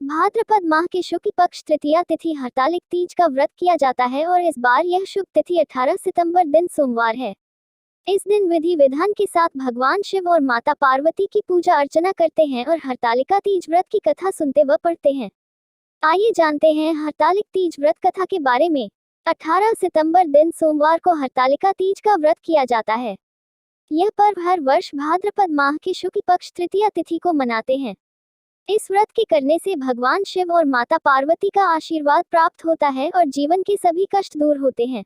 भाद्रपद माह के शुक्ल पक्ष तृतीया तिथि हरतालिक तीज का व्रत किया जाता है और इस बार यह शुभ तिथि 18 सितंबर दिन सोमवार है। इस दिन विधि विधान के साथ भगवान शिव और माता पार्वती की पूजा अर्चना करते हैं और हरतालिका तीज व्रत की कथा सुनते व पढ़ते हैं। आइए जानते हैं हरतालिक तीज व्रत कथा के बारे में। 18 सितंबर दिन सोमवार को हरतालिका तीज का व्रत किया जाता है। यह पर्व हर वर्ष भाद्रपद माह के शुक्ल पक्ष तृतीया तिथि को मनाते हैं। इस व्रत के करने से भगवान शिव और माता पार्वती का आशीर्वाद प्राप्त होता है और जीवन के सभी कष्ट दूर होते हैं।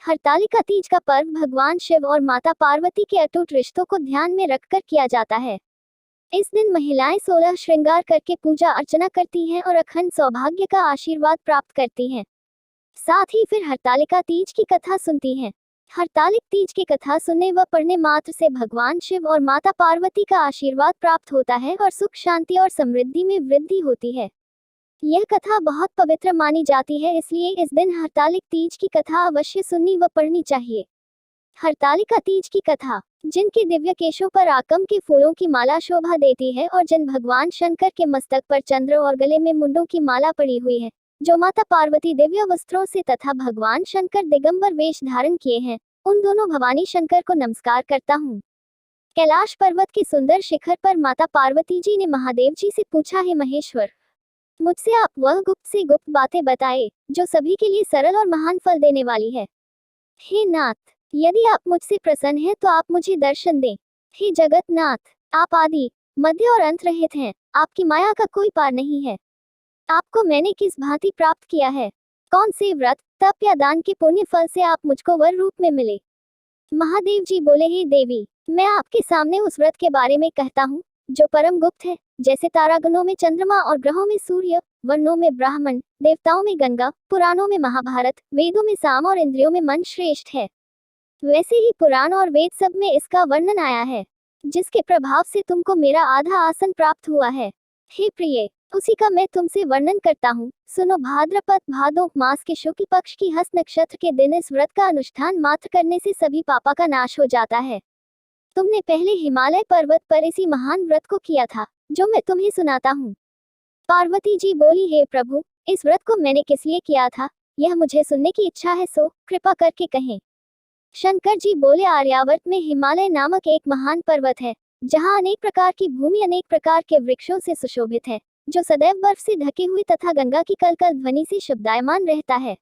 हरतालिका तीज का पर्व भगवान शिव और माता पार्वती के अटूट रिश्तों को ध्यान में रखकर किया जाता है। इस दिन महिलाएं 16 श्रृंगार करके पूजा अर्चना करती हैं और अखंड सौभाग्य का आशीर्वाद प्राप्त करती हैं। साथ ही फिर हरतालिका तीज की कथा सुनती हैं। हरतालिक तीज की कथा सुनने व पढ़ने मात्र से भगवान शिव और माता पार्वती का आशीर्वाद प्राप्त होता है और सुख शांति और समृद्धि में वृद्धि होती है। यह कथा बहुत पवित्र मानी जाती है, इसलिए इस दिन हरतालिक तीज की कथा अवश्य सुननी व पढ़नी चाहिए। हरतालिका तीज की कथा। जिनके दिव्य केशों पर आकम के फूलों की माला शोभा देती है और जिन भगवान शंकर के मस्तक पर चंद्र और गले में मुंडों की माला पड़ी हुई है, जो माता पार्वती दिव्य वस्त्रों से तथा भगवान शंकर दिगंबर वेश धारण किए हैं, उन दोनों भवानी शंकर को नमस्कार करता हूँ। कैलाश पर्वत के सुंदर शिखर पर माता पार्वती जी ने महादेव जी से पूछा, है महेश्वर, मुझसे आप वह गुप्त से गुप्त बातें बताए जो सभी के लिए सरल और महान फल देने वाली है। हे नाथ, यदि आप मुझसे प्रसन्न हैं तो आप मुझे दर्शन दें। हे जगतनाथ, आप आदि मध्य और अंत रहित हैं, आपकी माया का कोई पार नहीं है। आपको मैंने किस भांति प्राप्त किया है? कौन से व्रत, तप या दान के पुण्य फल से आप मुझको वर रूप में मिले? महादेव जी बोले, हे देवी, मैं आपके सामने उस व्रत के बारे में कहता हूँ जो परम गुप्त है। जैसे तारागणों में चंद्रमा और ग्रहों में सूर्य, वर्णों में ब्राह्मण, देवताओं में गंगा, पुराणों में महाभारत, वेदों में साम और इंद्रियों में मन श्रेष्ठ है, वैसे ही पुराण और वेद सब में इसका वर्णन आया है, जिसके प्रभाव से तुमको मेरा आधा आसन प्राप्त हुआ है। हे प्रिय, उसी का मैं तुमसे वर्णन करता हूँ। सुनो। भाद्रपद भादो मास के शुक्ल पक्ष की हस्त नक्षत्र के दिन इस व्रत का अनुष्ठान मात्र करने से सभी पापा का नाश हो जाता है। तुमने पहले हिमालय पर्वत पर इसी महान व्रत को किया था, जो मैं तुम्हें सुनाता हूँ। पार्वती जी बोली, हे प्रभु, इस व्रत को मैंने किस लिए किया था, यह मुझे सुनने की इच्छा है, सो कृपा करके कहें। शंकर जी बोले, आर्यावर्त में हिमालय नामक एक महान पर्वत है, जहाँ अनेक प्रकार की भूमि अनेक प्रकार के वृक्षों से सुशोभित है, जो सदैव बर्फ से ढके हुए तथा गंगा की कलकल ध्वनि से शब्दायमान रहता है।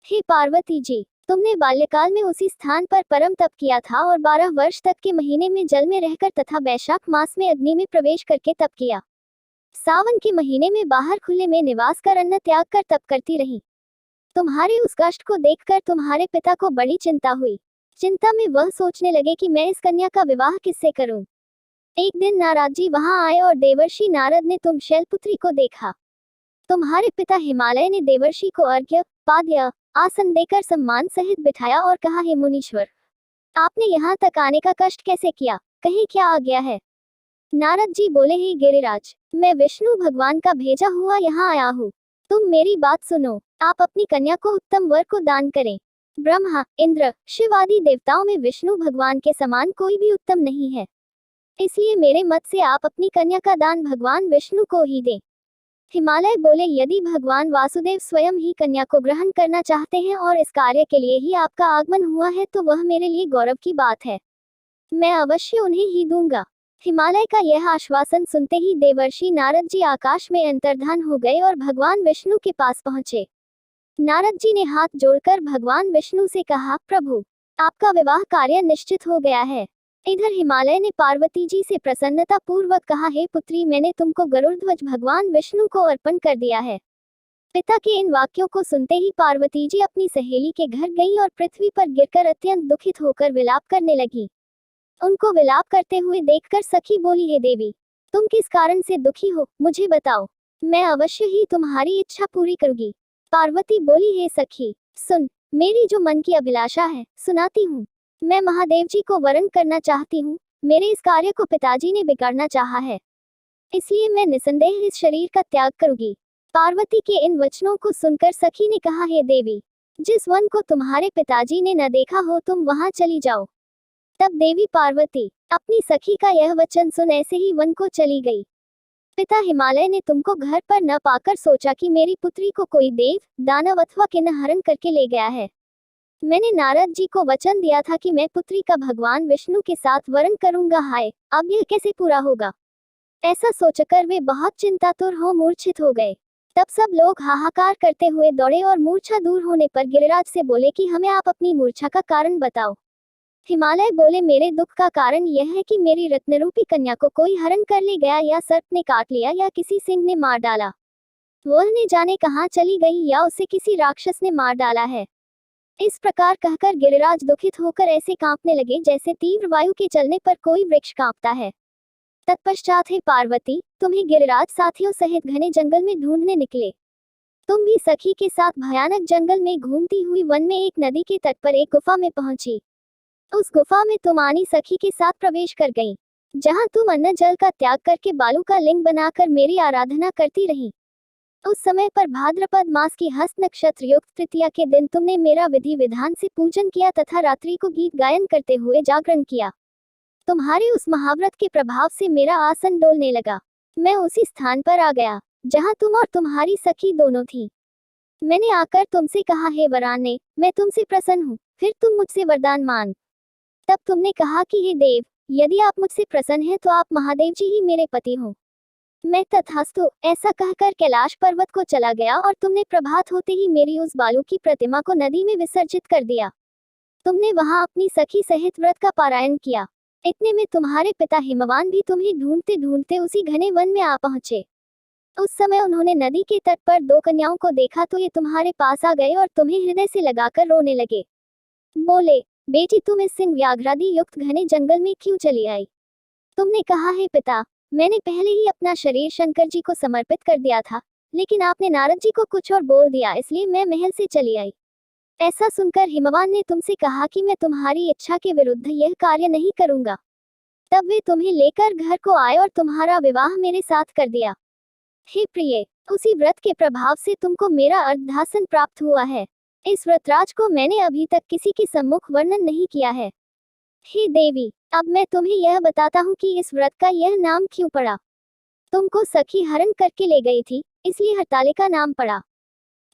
हे पार्वती जी, तुमने बाल्यकाल में उसी स्थान पर परम तप किया था और 12 वर्ष तक के महीने में जल में रहकर तथा वैशाख मास में अग्नि में प्रवेश करके तप किया। सावन के महीने में बाहर खुले में निवास कर अन्न त्याग कर तप करती रही। तुम्हारे उस कष्ट को देखकर तुम्हारे पिता को बड़ी चिंता हुई। चिंता में वह सोचने लगे कि मैं इस कन्या का विवाह किससे करूं। एक दिन नारद जी वहां आए और देवर्षि नारद ने तुम शैलपुत्री को देखा। तुम्हारे पिता हिमालय ने देवर्षि को अर्घ्य, पाद्य, आसन देकर सम्मान सहित बिठाया और कहा, हे मुनीश्वर, आपने यहाँ तक आने का कष्ट कैसे किया, कहीं क्या आ गया है? नारद जी बोले, हे गिरिराज, मैं विष्णु भगवान का भेजा हुआ यहाँ आया हूँ। तुम मेरी बात सुनो। आप अपनी कन्या को उत्तम वर को दान करें। ब्रह्मा, इंद्र, शिव आदि देवताओं में विष्णु भगवान के समान कोई भी उत्तम नहीं है, इसलिए मेरे मत से आप अपनी कन्या का दान भगवान विष्णु को ही दें। हिमालय बोले, यदि भगवान वासुदेव स्वयं ही कन्या को ग्रहण करना चाहते हैं और इस कार्य के लिए ही आपका आगमन हुआ है, तो वह मेरे लिए गौरव की बात है। मैं अवश्य उन्हें ही दूंगा। हिमालय का यह आश्वासन सुनते ही देवर्षि नारद जी आकाश में अंतर्धान हो गए और भगवान विष्णु के पास पहुंचे। नारद जी ने हाथ जोड़कर भगवान विष्णु से कहा, प्रभु, आपका विवाह कार्य निश्चित हो गया है। इधर हिमालय ने पार्वती जी से प्रसन्नता पूर्वक कहा, हे पुत्री, मैंने तुमको गरुड़ध्वज भगवान विष्णु को अर्पण कर दिया है। पिता के इन वाक्यों को सुनते ही पार्वती जी अपनी सहेली के घर गईं और पृथ्वी पर गिरकर अत्यंत दुखित होकर विलाप करने लगी। उनको विलाप करते हुए देखकर सखी बोली, हे देवी, तुम किस कारण से दुखी हो, मुझे बताओ, मैं अवश्य ही तुम्हारी इच्छा पूरी करूंगी। पार्वती बोली, हे सखी, सुन, मेरी जो मन की अभिलाषा है सुनाती हूँ। मैं महादेव जी को वरण करना चाहती हूँ। मेरे इस कार्य को पिताजी ने बिगाड़ना चाहा है, इसलिए मैं निसंदेह इस शरीर का त्याग करूंगी। पार्वती के इन वचनों को सुनकर सखी ने कहा, हे देवी, जिस वन को तुम्हारे पिताजी ने न देखा हो, तुम वहां चली जाओ। तब देवी पार्वती अपनी सखी का यह वचन सुन ऐसे ही वन को चली गई। पिता हिमालय ने तुमको घर पर न पाकर सोचा कि मेरी पुत्री को कोई देव, दानव अथवा किन्नर हरण करके ले गया है। मैंने नारद जी को वचन दिया था कि मैं पुत्री का भगवान विष्णु के साथ वरण करूंगा। हाय, अब यह कैसे पूरा होगा? ऐसा सोचकर वे बहुत चिंतातुर हो मूर्छित हो गए। तब सब लोग हाहाकार करते हुए दौड़े और मूर्छा दूर होने पर गिरिराज से बोले कि हमें आप अपनी मूर्छा का कारण बताओ। हिमालय बोले, मेरे दुख का कारण यह है कि मेरी रत्नरूपी कन्या को कोई हरण कर ले गया, या सर्प ने काट लिया, या किसी सिंह ने मार डाला। वह न जाने कहाँ चली गई, या उसे किसी राक्षस ने मार डाला है। इस प्रकार कहकर गिरिराज दुखित होकर ऐसे कांपने लगे जैसे तीव्र वायु के चलने पर कोई वृक्ष कांपता है। तत्पश्चात हे पार्वती, तुम्हें गिरिराज साथियों सहित घने जंगल में ढूंढने निकले। तुम भी सखी के साथ भयानक जंगल में घूमती हुई वन में एक नदी के तट पर एक गुफा में पहुंची। उस गुफा में तुम आनी सखी के साथ प्रवेश कर गई, जहां तुम अन्न जल का त्याग करके बालू का लिंग बनाकर मेरी आराधना करती रही। उस समय पर भाद्रपद मास की हस्त नक्षत्र युक्त तृतीया के दिन तुमने मेरा विधि विधान से पूजन किया तथा रात्रि को गीत गायन करते हुए जागरण किया। तुम्हारे उस महाव्रत के प्रभाव से मेरा आसन डोलने लगा। मैं उसी स्थान पर आ गया जहां तुम और तुम्हारी सखी दोनों थी। मैंने आकर तुमसे कहा, हे वराने, मैं तुमसे प्रसन्न हूँ, फिर तुम मुझसे वरदान मांग। तब तुमने कहा कि हे देव, यदि आप मुझसे प्रसन्न हैं तो आप महादेव जी ही मेरे पति हो। मैं तथास्तु ऐसा कहकर कैलाश पर्वत को चला गया और तुमने प्रभात होते ही मेरी उस बालू की प्रतिमा को नदी में विसर्जित कर दिया। तुमने वहां अपनी सखी सहित व्रत का पारायण किया। इतने में तुम्हारे पिता हिमवान भी तुम्हें ढूंढते ढूंढते उसी घने वन में आ पहुंचे। उस समय उन्होंने नदी के तट पर दो कन्याओं को देखा तो ये तुम्हारे पास आ गए और तुम्हें हृदय से लगाकर रोने लगे। बोले, बेटी, तुम इस सिंह व्याघ्रादि युक्त घने जंगल में क्यों चली आई? तुमने कहा, हे पिता, मैंने पहले ही अपना शरीर शंकर जी को समर्पित कर दिया था, लेकिन आपने नारद जी को कुछ और बोल दिया, इसलिए मैं महल से चली आई। ऐसा सुनकर हिमवान ने तुमसे कहा कि मैं तुम्हारी इच्छा के विरुद्ध यह कार्य नहीं करूंगा। तब वे तुम्हें लेकर घर को आए और तुम्हारा विवाह मेरे साथ कर दिया। हे प्रिय, उसी व्रत के प्रभाव से तुमको मेरा अर्धासन प्राप्त हुआ है। इस व्रतराज को मैंने अभी तक किसी के सम्मुख वर्णन नहीं किया है। हे देवी, अब मैं तुम्हें यह बताता हूँ कि इस व्रत का यह नाम क्यों पड़ा। तुमको सखी हरण करके ले गई थी, इसलिए हरतालिका नाम पड़ा।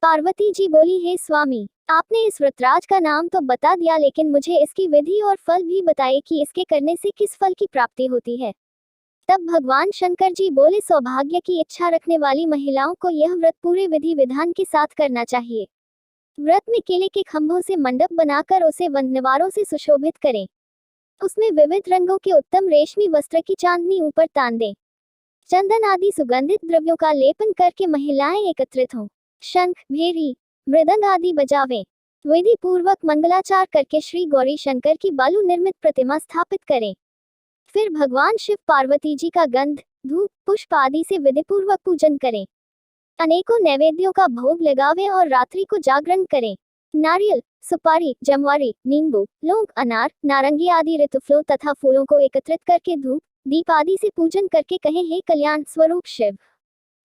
पार्वती जी बोली, हे स्वामी, आपने इस व्रतराज का नाम तो बता दिया, लेकिन मुझे इसकी विधि और फल भी बताइए कि इसके करने से किस फल की प्राप्ति होती है। तब भगवान शंकर जी बोले, सौभाग्य की इच्छा रखने वाली महिलाओं को यह व्रत पूरे विधि विधान के साथ करना चाहिए। व्रत में केले के खंभों से मंडप बनाकर उसे वनवारों से सुशोभित करें। उसमें विविध रंगों के उत्तम रेशमी वस्त्र की चांदनी ऊपर तान दें। चंदन आदि सुगंधित द्रव्यों का लेपन करके महिलाएं एकत्रित हों। शंख, भेरी, मृदंग आदि बजावें। विधि पूर्वक मंगलाचार करके श्री गौरी शंकर की बालू निर्मित प्रतिमा स्थापित करें। फिर भगवान शिव पार्वती जी का गंध, धूप, पुष्प आदि से विधिपूर्वक पूजन करें। अनेकों नैवेद्यों का भोग लगावें और रात्रि को जागरण करें। नारियल, सुपारी, जमवारी, नींबू, लौंग, अनार, नारंगी आदि ऋतुफलों तथा फूलों को एकत्रित करके धूप, दीप आदि से पूजन करके कहें, हे कल्याण स्वरूप शिव,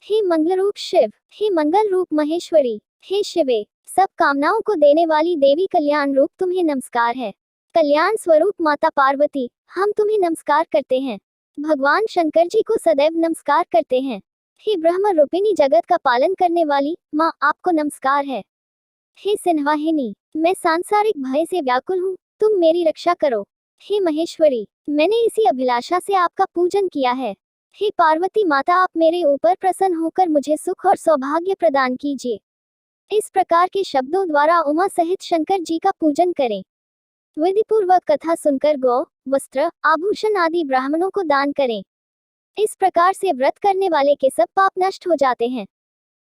हे मंगल रूप शिव, हे मंगल रूप महेश्वरी, हे शिवे, सब कामनाओं को देने वाली देवी कल्याण रूप तुम्हें नमस्कार है। कल्याण स्वरूप माता पार्वती, हम तुम्हें नमस्कार करते हैं। भगवान शंकर जी को सदैव नमस्कार करते हैं। हे ब्रह्म रूपिणी जगत का पालन करने वाली माँ, आपको नमस्कार है। हे सिंहवाहिनी, मैं सांसारिक भय से व्याकुल हूँ, तुम मेरी रक्षा करो। हे महेश्वरी, मैंने इसी अभिलाषा से आपका पूजन किया है। हे पार्वती माता, आप मेरे ऊपर प्रसन्न होकर मुझे सुख और सौभाग्य प्रदान कीजिए। इस प्रकार के शब्दों द्वारा उमा सहित शंकर जी का पूजन करें। विधिपूर्वक कथा सुनकर गौ, वस्त्र, आभूषण आदि ब्राह्मणों को दान करें। इस प्रकार से व्रत करने वाले के सब पाप नष्ट हो जाते हैं।